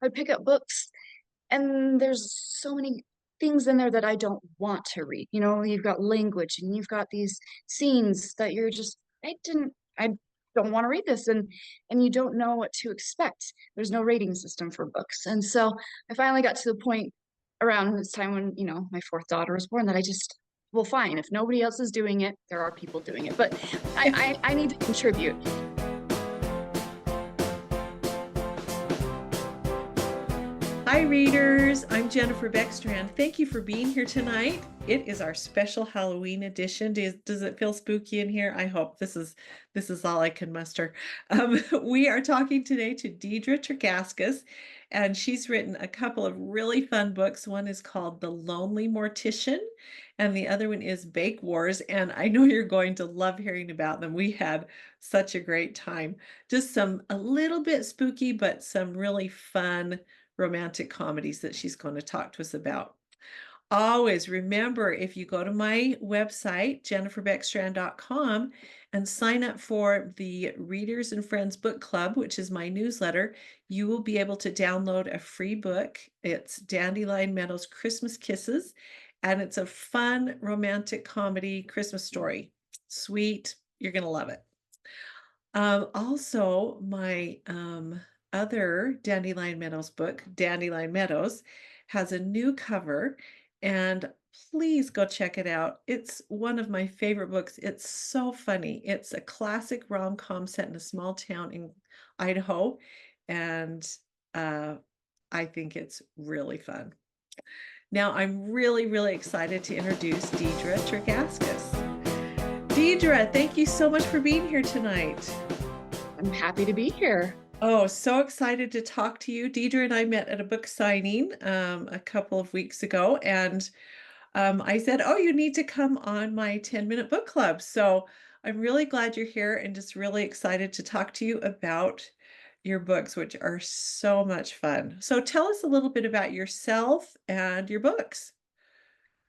I would pick up books, and there's so many things in there that I don't want to read. You know, you've got language and you've got these scenes that you're just, I don't want to read this, and you don't know what to expect. There's no rating system for books. And so I finally got to the point around this time when, you know, my fourth daughter was born that I just, well, fine, if nobody else is doing it, there are people doing it, but I need to contribute. Hi readers, I'm Jennifer Beckstrand. Thank you for being here tonight. It is our special Halloween edition. Does it feel spooky in here? I hope this is all I can muster. We are talking today to Dedra Tregaskis, and she's written a couple of really fun books. One is called The Lonely Mortician, and the other one is Bake Wars. And I know you're going to love hearing about them. We had such a great time. Just a little bit spooky, but some really fun romantic comedies that she's going to talk to us about. Always remember, if you go to my website, jenniferbeckstrand.com, and sign up for the Readers and Friends Book Club, which is my newsletter, you will be able to download a free book. It's Dandelion Meadows Christmas Kisses, and it's a fun romantic comedy Christmas story. Sweet. You're going to love it. Also, my other Dandelion Meadows book, Dandelion Meadows, has a new cover, and please go check it out. It's one of my favorite books. It's so funny. It's a classic rom-com set in a small town in Idaho, and I think it's really fun. Now, I'm really, really excited to introduce Dedra Tregaskis. Dedra, thank you so much for being here tonight. I'm happy to be here. Oh, so excited to talk to you. Dedra and I met at a book signing a couple of weeks ago, and I said, oh, you need to come on my 10-minute book club. So I'm really glad you're here and just really excited to talk to you about your books, which are so much fun. So tell us a little bit about yourself and your books.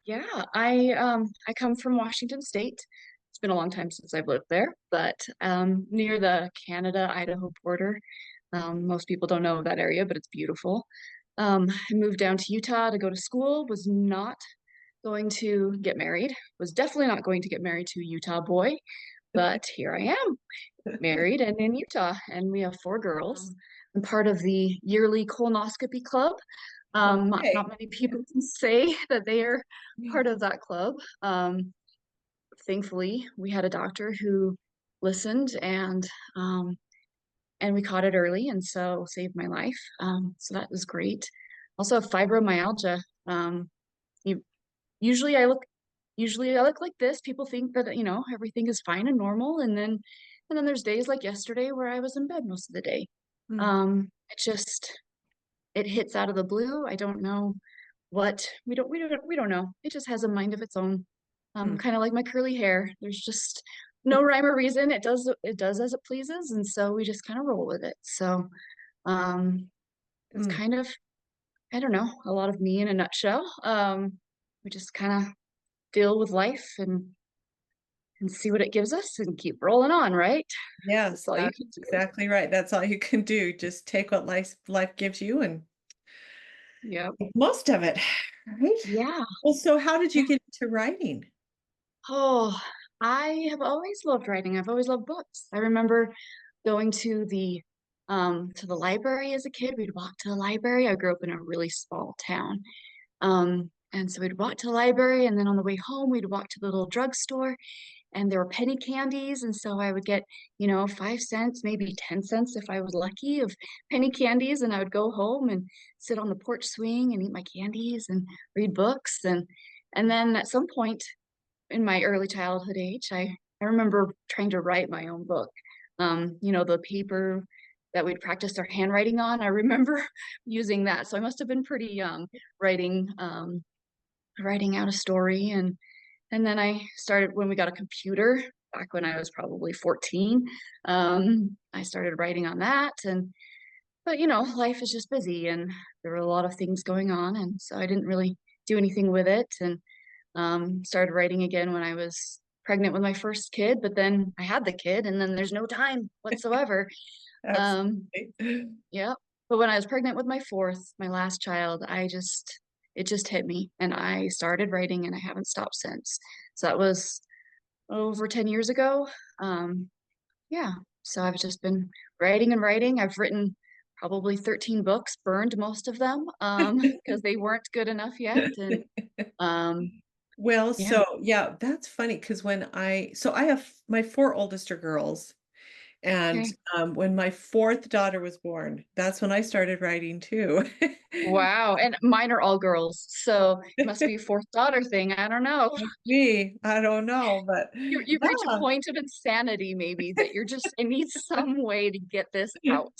Yeah, I come from Washington State. It's been a long time since I've lived there, but near the Canada-Idaho border. Most people don't know that area, but it's beautiful. I moved down to Utah to go to school, was not going to get married, was definitely not going to get married to a Utah boy, but here I am, married and in Utah, and we have four girls. I'm part of the yearly colonoscopy club. Okay. Not many people can say that they are part of that club. Thankfully, we had a doctor who listened, and we caught it early, and so saved my life. So that was great. Also have fibromyalgia. You, usually I look usually I look like this. People think that, you know, everything is fine and normal, and then there's days like yesterday where I was in bed most of the day. Mm, It just it hits out of the blue. I don't know what we don't know. It just has a mind of its own. mm, Kind of like my curly hair. There's just no rhyme or reason. It does as it pleases, and so we just kind of roll with it. So um it's mm. kind of, I don't know, a lot of me in a nutshell. We just kind of deal with life and see what it gives us and keep rolling on, right? That's Yes, all you that's can do. exactly right. That's all you can do. Just take what life gives you and Yep. make most of it, right? Yeah. Well, so how did Yeah. you get into writing? Oh, I have always loved writing. I've always loved books. I remember going to the library as a kid. We'd walk to the library. I grew up in a really small town. And so we'd walk to the library, and then on the way home, we'd walk to the little drugstore, and there were penny candies. And so I would get, you know, 5 cents, maybe 10 cents if I was lucky, of penny candies. And I would go home and sit on the porch swing and eat my candies and read books. And then at some point in my early childhood age, I remember trying to write my own book. You know, the paper that we'd practice our handwriting on. I remember using that. So I must have been pretty young writing writing out a story, and then I started when we got a computer back when I was probably 14. I started writing on that, and but you know, life is just busy, and there were a lot of things going on, and so I didn't really do anything with it, and started writing again when I was pregnant with my first kid, but then I had the kid, and then there's no time whatsoever. Um, Absolutely. yeah, But when I was pregnant with my fourth, my last child, it just hit me and I started writing and I haven't stopped since. So that was over 10 years ago. Um, yeah. So I've just been writing and writing. I've written probably 13 books, burned most of them, because they weren't good enough yet. And um, Well, yeah. so yeah, that's funny because I have my 4 oldest are girls, and, Okay. when my 4th daughter was born, that's when I started writing too. Wow. And mine are all girls. So it must be a fourth daughter thing. I don't know. Must be, I don't know, but You've reached a yeah. point of insanity, maybe, that you're just, I need some way to get this out.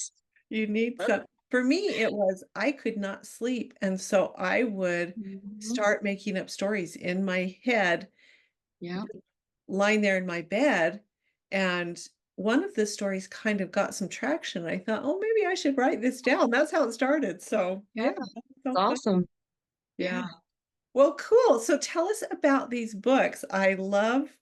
You need But some for me, it was I could not sleep, and so I would mhm. start making up stories in my head, Yeah. lying there in my bed, and one of the stories kind of got some traction. I thought, "Oh, maybe I should write this down." That's how it started, so, Yeah. yeah, It's that's so funny. awesome. Yeah. Yeah. Well, cool. So tell us about these books. I love,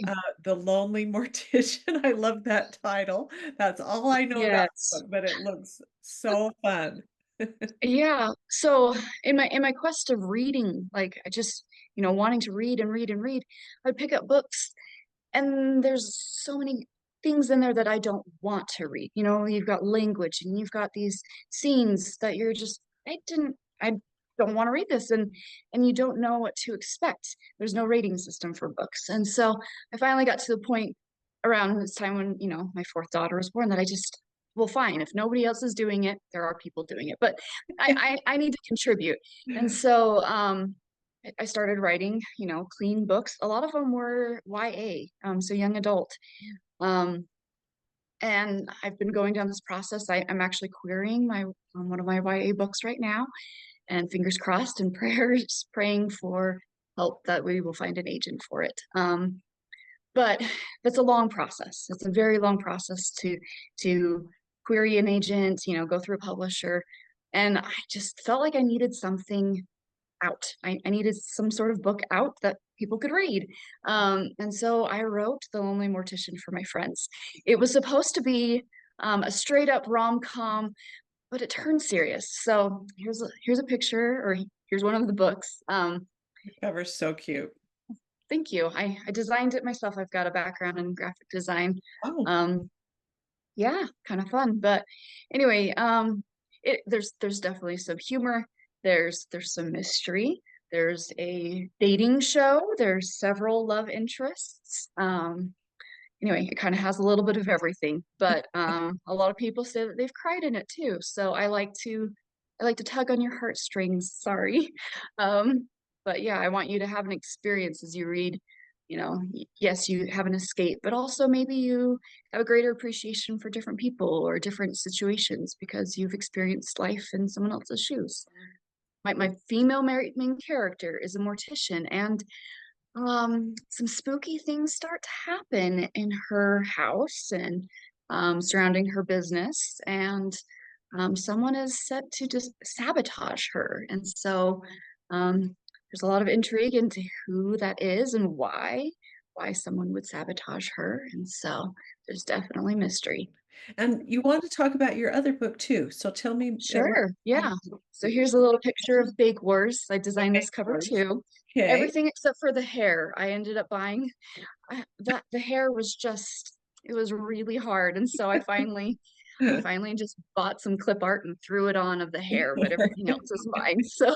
Right. The Lonely Mortician. I love that title. That's all I know about the Yes. book, but it looks so fun. Yeah. So in my quest of reading, like I just, wanting to read and read and read, I'd pick up books and there's so many things in there that I don't want to read. You've got language and you've got these scenes that you're just, I don't want to read this, and you don't know what to expect. There's no rating system for books. And so I finally got to the point around this time when, my fourth daughter was born that I just, well, fine, if nobody else is doing it, there are people doing it, but I need to contribute. And so I started writing, clean books. A lot of them were YA, so young adult. Um, and I've been going down this process. I'm actually querying my one of my YA books right now, and fingers crossed and prayers, praying for help that we will find an agent for it. But that's a long process. It's a very long process to query an agent, go through a publisher. And I just felt like I needed something out. I needed some sort of book out that people could read. And so I wrote The Lonely Mortician for my friends. It was supposed to be a straight up rom-com, but it turned serious. So here's a picture, or here's one of the books. The cover's so cute. Thank you. I designed it myself. I've got a background in graphic design. Oh, Um, yeah, kind of fun. But anyway, there's definitely some humor. There's some mystery. There's a dating show. There's several love interests. Anyway, it kind of has a little bit of everything. But a lot of people say that they've cried in it too. So I like to tug on your heartstrings. Sorry. Um, but yeah, I want you to have an experience as you read. Yes, you have an escape, but also maybe you have a greater appreciation for different people or different situations because you've experienced life in someone else's shoes. My female main character is a mortician, and some spooky things start to happen in her house and surrounding her business, and someone is set to just sabotage her. And so there's a lot of intrigue into who that is and why someone would sabotage her. And so there's definitely mystery. and you want to talk about your other book too, so tell me what Sure, yeah. So here's a little picture of Bake Wars. I designed this cover too. Okay. Everything except for the hair. I ended up buying that the hair was just, it was really hard, and so I finally just bought some clip art and threw it on of the hair, but everything else is mine. So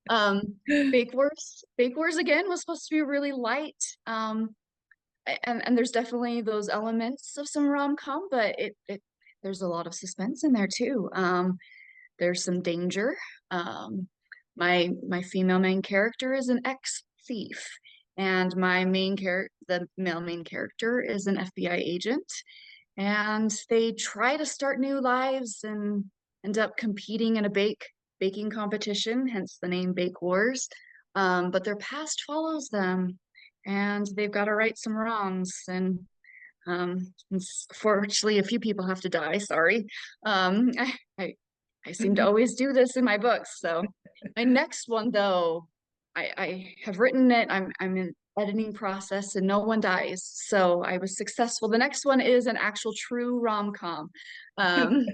um Bake Wars again was supposed to be really light. And there's definitely those elements of some rom-com, but it there's a lot of suspense in there too. There's some danger. My female main character is an ex-thief, and the male main character is an FBI agent, and they try to start new lives and end up competing in a baking competition, hence the name Bake Wars. But their past follows them, and they've got to right some wrongs. And fortunately, a few people have to die. Sorry. I seem to always do this in my books. So my next one, though, I have written it. I'm in editing process and no one dies. So I was successful. The next one is an actual true rom-com. Um,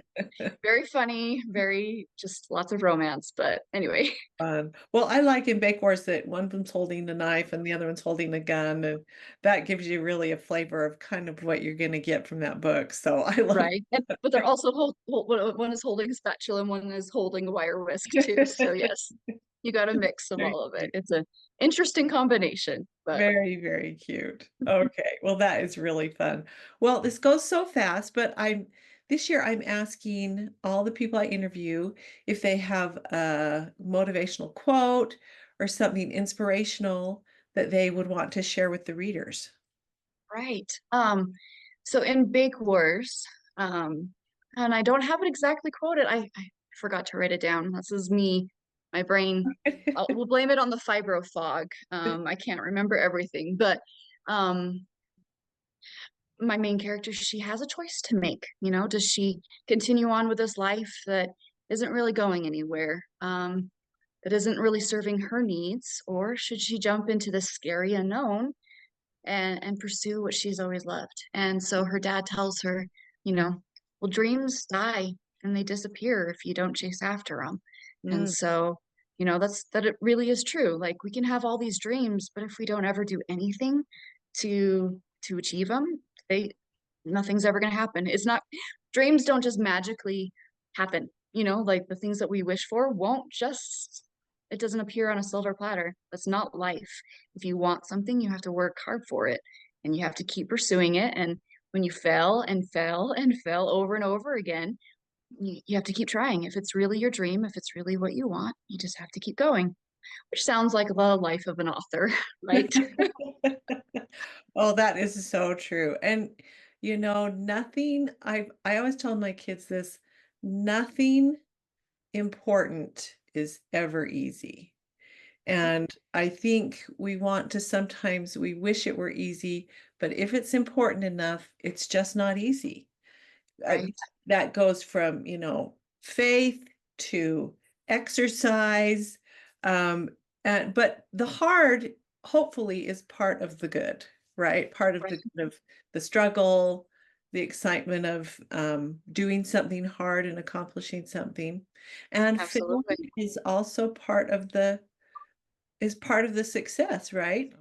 very funny, very just lots of romance. But anyway, Well, I like in Bake Wars that one of them's holding a knife and the other one's holding a gun, and that gives you really a flavor of kind of what you're going to get from that book. So I love right. But they're also one is holding a spatula and one is holding a wire whisk too. So yes, you got a mix of very all of it. cute. It's an interesting combination, but Very, very cute. Okay, well, that is really fun. Well, this goes so fast, but this year I'm asking all the people I interview if they have a motivational quote or something inspirational that they would want to share with the readers. right. So in Bake Wars, and I don't have it exactly quoted. I forgot to write it down. This is me, my brain. We'll blame it on the fibro fog. I can't remember everything, but um, my main character, she has a choice to make. You know, does she continue on with this life that isn't really going anywhere? That isn't really serving her needs, or should she jump into the scary unknown and pursue what she's always loved? And so her dad tells her, you know, well, dreams die and they disappear if you don't chase after them. And Mm, so, that it really is true. Like we can have all these dreams, but if we don't ever do anything to achieve them, they nothing's ever going to happen. It's not Dreams don't just magically happen. Like the things that we wish for won't just it doesn't appear on a silver platter. That's not life. If you want something, you have to work hard for it and you have to keep pursuing it. And when you fail and fail and fail over and over again, you have to keep trying. If it's really your dream, if it's really what you want, you just have to keep going, which sounds like the life of an author, right? Oh, that is so true. And nothing I always tell my kids this, nothing important is ever easy. And I think we want to sometimes we wish it were easy, but if it's important enough, it's just not easy. Uh, Right. that goes from, faith to exercise. Um, but the hard, hopefully, is part of the good, right? Part of the Right. good of the struggle, the excitement of doing something hard and accomplishing something. And failing Absolutely. is also part of the success, right?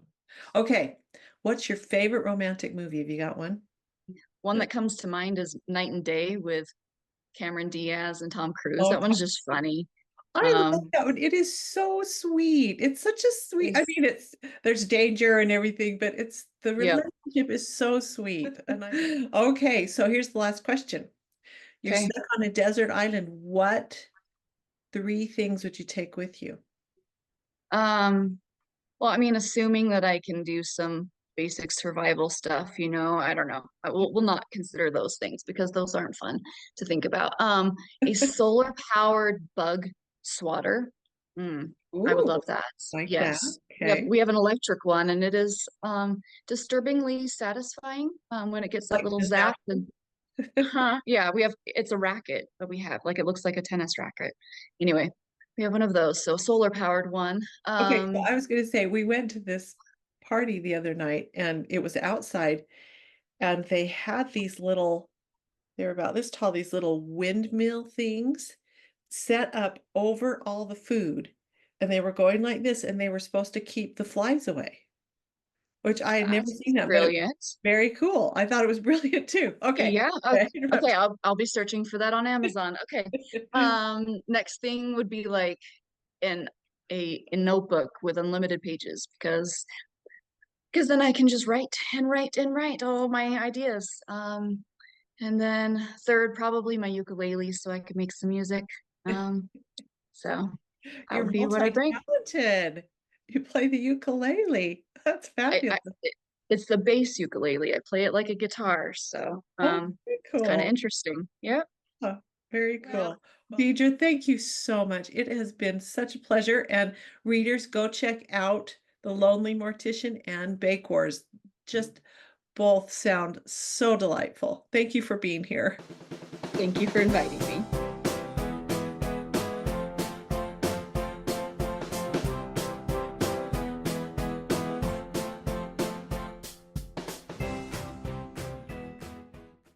Okay. What's your favorite romantic movie? Have you got one? One that comes to mind is Night and Day with Cameron Diaz and Tom Cruise. Oh, That one's just funny. I love Um, that one. It is so sweet. It's such a sweet, I is mean, there's danger and everything, but the yeah. relationship is so sweet. Okay, so here's the last question. You're Okay. stuck on a desert island. What three things would you take with you? Um, well, I mean, assuming that I can do some basic survival stuff, I don't know. We'll not consider those things because those aren't fun to think about. A solar powered bug swatter. Mm, I would Ooh, love that. like that. Yes. We have Okay. we have an electric one and it is disturbingly satisfying when it gets that Like little zap disaster. yeah, it's a racket that we have. Like it looks like a tennis racket. Anyway, we have one of those. So solar powered one. Okay, so I was going to say we went to this party the other night and it was outside and they had they're about this tall, these little windmill things set up over all the food. And they were going like this and they were supposed to keep the flies away, which I had never That's seen that, but it was brilliant. very cool. I thought it was brilliant too. Okay. Yeah. I Okay. interrupt. I'll be searching for that on Amazon. Okay. Next thing would be like an a notebook with unlimited pages because then I can just write and write and write all my ideas. And then third, probably my ukulele so I could make some music. Um, so that You're would be what I bring. multi-talented. You play the ukulele. That's I fabulous. it's the bass ukulele. I play it like a guitar, so Oh, very it's kind of cool. interesting. Yep. Oh, very Yeah. cool. Deidre, thank you so much. It has been such a pleasure. And readers, go check out The Lonely Mortician and Bake Wars. Just both sound so delightful. Thank you for being here. Thank you for inviting me.